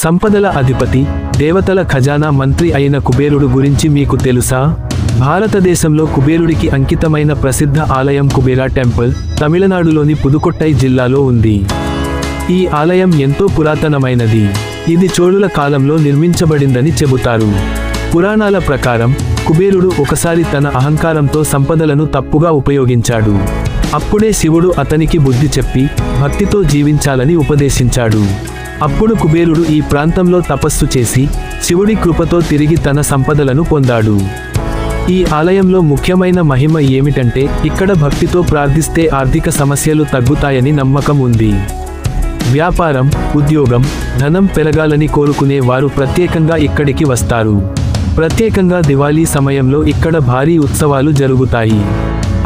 సంపదల అధిపతి, దేవతల ఖజానా మంత్రి అయిన కుబేరుడు గురించి మీకు తెలుసా? భారతదేశంలో కుబేరుడికి అంకితమైన ప్రసిద్ధ ఆలయం కుబేరా టెంపుల్ తమిళనాడులోని పుదుకొట్టై జిల్లాలో ఉంది. ఈ ఆలయం ఎంతో పురాతనమైనది. ఇది చోళుల కాలంలో నిర్మించబడిందని చెబుతారు. పురాణాల ప్రకారం కుబేరుడు ఒకసారి తన అహంకారంతో సంపదలను తప్పుగా ఉపయోగించాడు. అప్పుడే శివుడు అతనికి బుద్ధి చెప్పి భక్తితో జీవించాలని ఉపదేశించాడు. అప్పుడు కుబేరుడు ఈ ప్రాంతంలో తపస్సు చేసి శివుడి కృపతో తిరిగి తన సంపదలను పొందాడు. ఈ ఆలయంలో ముఖ్యమైన మహిమ ఏమిటంటే ఇక్కడ భక్తితో ప్రార్థిస్తే ఆర్థిక సమస్యలు తగ్గుతాయని నమ్మకం ఉంది. వ్యాపారం, ఉద్యోగం, ధనం పెరగాలని కోరుకునే వారు ప్రత్యేకంగా ఇక్కడికి వస్తారు. ప్రత్యేకంగా దివాళీ సమయంలో ఇక్కడ భారీ ఉత్సవాలు జరుగుతాయి.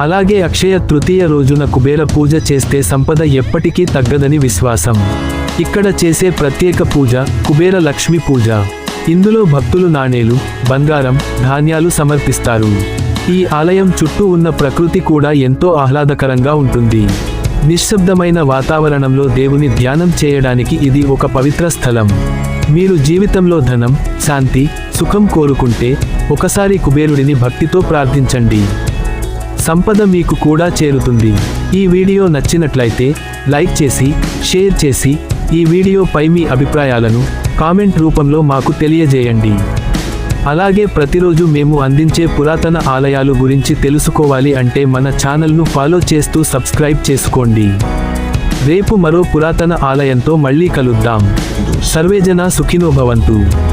అలాగే అక్షయ తృతీయ రోజున కుబేర పూజ చేస్తే సంపద ఎప్పటికీ తగ్గదని విశ్వాసం. ఇక్కడ చేసే ప్రత్యేక పూజ కుబేర లక్ష్మి పూజ. ఇందులో భక్తులు నాణేలు, బంగారం, ధాన్యాలు సమర్పిస్తారు. ఈ ఆలయం చుట్టూ ఉన్న ప్రకృతి కూడా ఎంతో ఆహ్లాదకరంగా ఉంటుంది. నిశ్శబ్దమైన వాతావరణంలో దేవుని ధ్యానం చేయడానికి ఇది ఒక పవిత్ర స్థలం. మీరు జీవితంలో ధనం, శాంతి, సుఖం కోరుకుంటే ఒకసారి కుబేరుడిని భక్తితో ప్రార్థించండి. సంపద మీకు కూడా చేరుతుంది. ఈ వీడియో నచ్చినట్లయితే లైక్ చేసి, షేర్ చేసి, ఈ వీడియోపై మీ అభిప్రాయాలను కామెంట్ రూపంలో మాకు తెలియజేయండి. అలాగే ప్రతిరోజు మేము అందించే పురాతన ఆలయాలు గురించి తెలుసుకోవాలి అంటే మన ఛానల్ను ఫాలో చేస్తూ సబ్స్క్రైబ్ చేసుకోండి. రేపు మరో పురాతన ఆలయంతో మళ్ళీ కలుద్దాం. సర్వేజన సుఖినో భవంతు.